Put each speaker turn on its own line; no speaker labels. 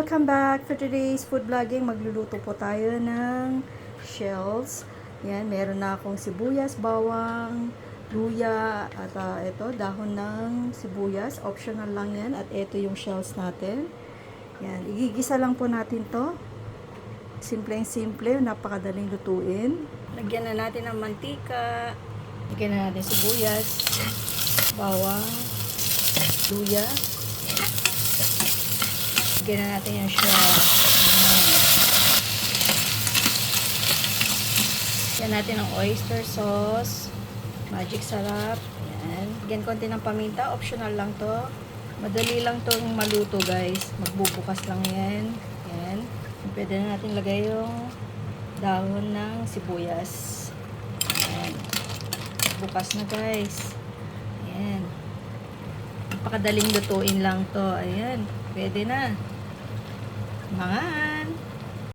Welcome back for today's food vlogging. Magluluto po tayo ng shells. Yan, meron na akong sibuyas, bawang, luya, at ito, dahon ng sibuyas. Optional lang yan. At ito yung shells natin. Yan, igigisa lang po natin to. Simple, napakadaling lutuin. Lagyan na natin ng mantika. Lagyan na natin sibuyas, bawang, luya. Lagyan na natin yung shells. Lagyan natin ng oyster sauce, magic sarap. Yan. Lagyan konti ng paminta. Optional lang to. Madali lang tong maluto, guys. Magbubukas lang yan. Yan. Pwede na natin lagay yung dahon ng sibuyas. Yan. Bukas na, guys. Yan. Napakadaling lutuin lang to. Ayan. Pwede na. Mangan!